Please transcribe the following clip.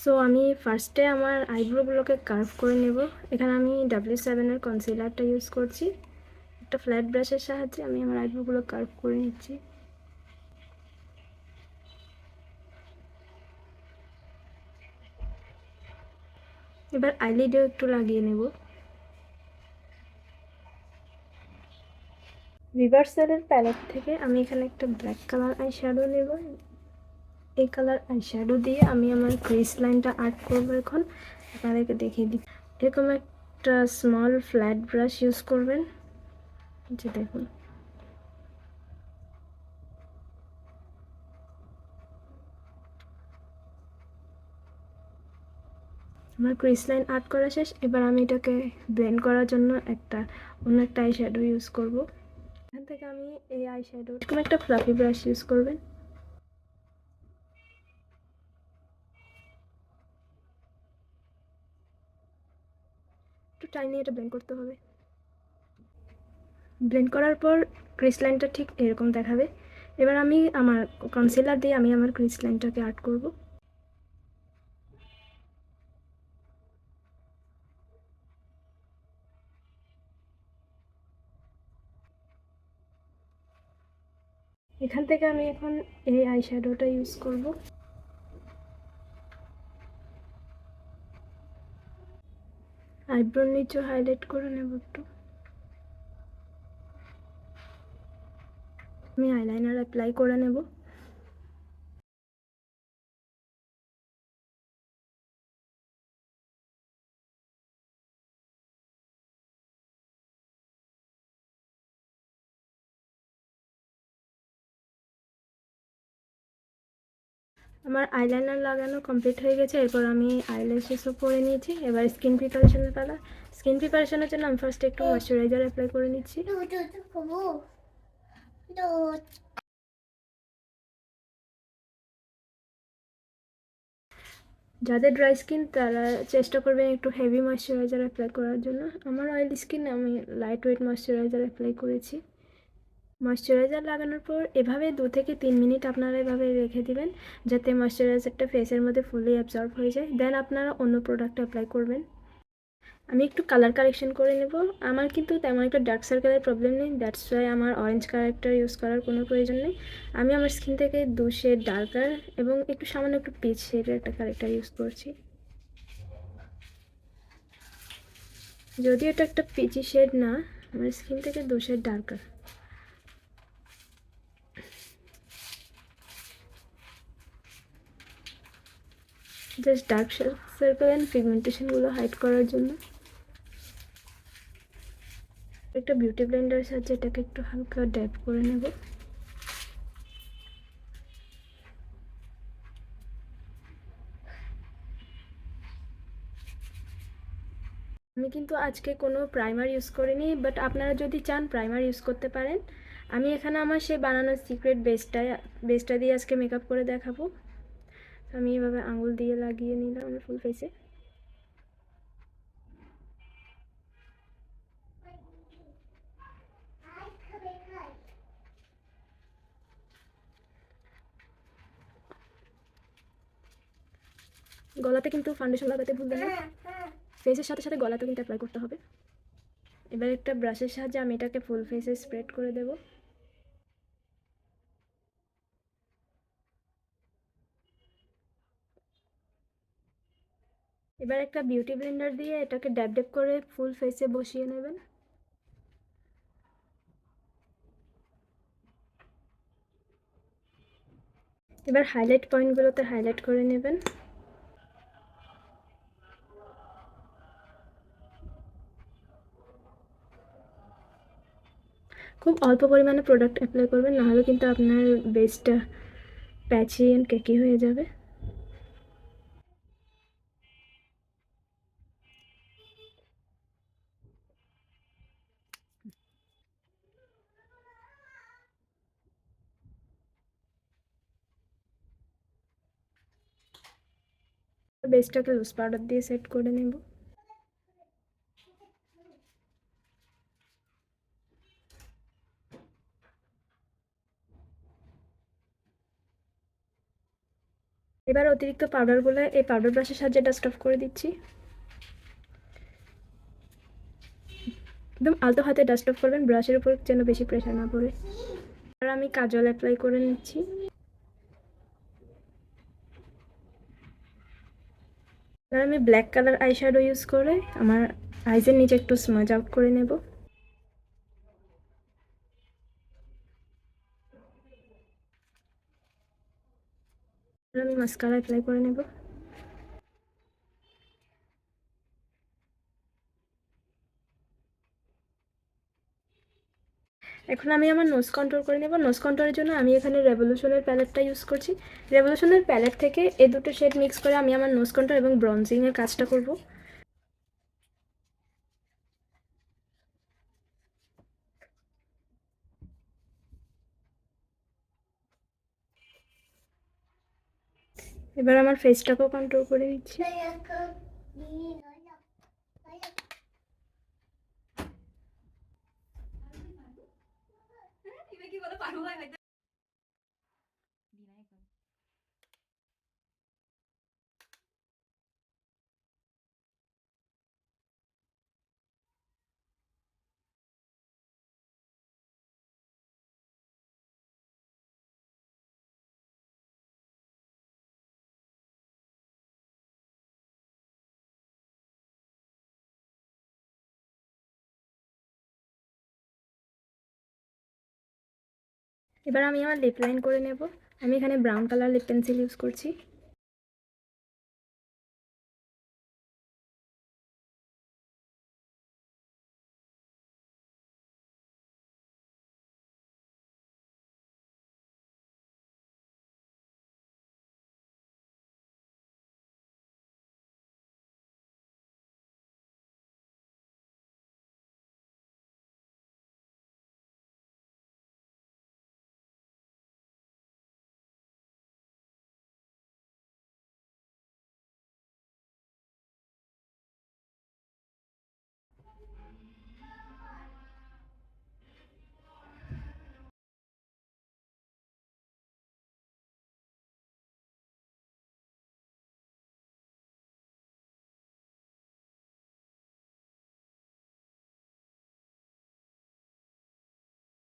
So আমি ফার্স্টে আমার আইব্রোগুলোকে কার্ভ করে নেব। এখানে আমি W7 এর কনসিলারটা ইউজ করছি। একটা ফ্ল্যাট ব্রাশের সাহায্যে আমি আমার আইব্রোগুলো কার্ভ করে নিচ্ছি। এবার আইলিডেও একটু লাগিয়ে নেব। রিভার্সালের প্যালেট থেকে আমি এখানে একটা ব্ল্যাক কালার আই শ্যাডো নেব। এই কালার আই শ্যাডো দিয়ে আমি আমার ক্রিস লাইনটা আর্ট করবো। এখন আপনাদেরকে দেখিয়ে দিই। এরকম একটা স্মল ফ্ল্যাট ব্রাশ ইউজ করবেন, যে দেখুন। আমার ক্রিস লাইন আর্ট করা শেষ। এবার আমি এটাকে ব্লেন্ড করার জন্য অন্য একটা আই শ্যাডো ইউজ করব। এখান থেকে আমি এই আই শ্যাডো এরকম একটা ফ্লাফি ব্রাশ ইউজ করবেন। একটু টাইম নিয়ে এটা ব্লেন্ড করতে হবে। ব্লেন্ড করার পর ক্রিস লাইনটা ঠিক এরকম দেখাবে। এবার আমি আমার কনসিলার দিয়ে আমি আমার ক্রিস লাইনটাকে আর্ট করব। এখান থেকে আমি এখন এই আই শ্যাডোটা ইউজ করব। আইব্রোর নিচে হাইলাইট করে নেব একটু। আমি আইলাইনার অ্যাপ্লাই করে নেব। আমার আইলাইনার লাগানো কমপ্লিট হয়ে গেছে। এরপর আমি আইল্যাশেসও পরে নিয়েছি। এবার স্কিন প্রিপারেশনের পালা। স্কিন প্রিপারেশনের জন্য আমি ফার্স্টে একটু ময়শ্চারাইজার অ্যাপ্লাই করে নিচ্ছি। যাদের ড্রাই স্কিন তারা চেষ্টা করবেন একটু হেভি ময়শ্চারাইজার অ্যাপ্লাই করার জন্য। আমার অয়েলি স্কিন, আমি লাইট ওয়েট ময়শ্চারাইজার অ্যাপ্লাই করেছি। ময়শ্চারাইজার লাগানোর পর এভাবে 2 থেকে 3 মিনিট আপনারা এভাবে রেখে দিবেন, যাতে ময়শ্চারাইজারটা ফেসের মধ্যে ফুলি অ্যাবজর্ব হয়ে যায়। দেন আপনারা অন্য প্রোডাক্ট অ্যাপ্লাই করবেন। আমি একটু কালার কারেকশন করে নেব। আমার কিন্তু তেমন একটা ডার্ক সার্কেলের প্রবলেম নেই, দ্যাটস ওয়াই আমার অরেঞ্জ কারেক্টার ইউজ করার কোনো প্রয়োজন নেই। আমি আমার স্কিন থেকে 2 শেড ডার্কার এবং একটু সামান্য একটু পিচ শেডের একটা কারেক্টার ইউজ করছি। যদিও এটা একটা পিচি শেড না, আমার স্কিন থেকে 2 shade darker. Just dark circle and পিগমেন্টেশনগুলো হাইড করার জন্য। একটা বিউটি ব্লেন্ডারের সাহায্যে এটাকে একটু হালকা ড্যাব করে নেব। আমি কিন্তু আজকে কোনো প্রাইমার ইউজ করিনি, বাট আপনারা যদি চান প্রাইমার ইউজ করতে পারেন। আমি এখানে আমার সেই বানানো সিক্রেট বেসটা দিয়ে আজকে মেকআপ করে দেখাবো। আমি এভাবে আঙুল দিয়ে লাগিয়ে নিলাম আমার ফুল ফেসে। গলাতে কিন্তু ফাউন্ডেশন লাগাতে ভুলবেন না, ফেসের সাথে সাথে গলাতেও কিন্তু অ্যাপ্লাই করতে হবে। এবার একটা ব্রাশের সাহায্যে আমি এটাকে ফুল ফেসে স্প্রেড করে দেব। এবার একটা বিউটি ব্লেন্ডার দিয়ে এটাকে ড্যাব ড্যাব করে ফুল ফেসে বসিয়ে নেবেন। এবার হাইলাইট পয়েন্টগুলোতে হাইলাইট করে নেবেন। খুব অল্প পরিমাণে প্রোডাক্ট অ্যাপ্লাই করবেন, নাহলে কিন্তু আপনার বেসটা প্যাচি অ্যান্ড কেকি হয়ে যাবে। বেসটাকে লুজ পাউডার দিয়ে সেট করে নেব। এবার অতিরিক্ত পাউডারগুলো এই পাউডার ব্রাশের সাহায্যে ডাস্ট অফ করে দিচ্ছি। একদম আলতো হাতে ডাস্ট অফ করবেন, ব্রাশের উপর যেন বেশি প্রেশার না পড়ে। আর আমি কাজল অ্যাপ্লাই করে নিচ্ছি। এবার আমি ব্ল্যাক কালার আইশ্যাডো ইউজ করে আমার আইজের নিচে একটু স্মাজ আউট করে নেব। এবার আমি মাস্কারা অ্যাপ্লাই করে নেব। এখন আমি আমার নোজ কন্ট্রোল করে নেব। নোজ কন্ট্রোলের জন্য আমি এখানে রেভলিউশনের প্যালেটটা ইউজ করছি। রেভলিউশনের প্যালেট থেকে এই দুটো শেড মিক্স করে আমি আমার নোজ কন্ট্রোল এবং ব্রঞ্জিংয়ের কাজটা করব। এবার আমার ফেসটাকেও কন্ট্রোল করে নিচ্ছি। এবার আমি আমার লিপ লাইন করে নেব। আমি এখানে brown colour lip pencil use করছি।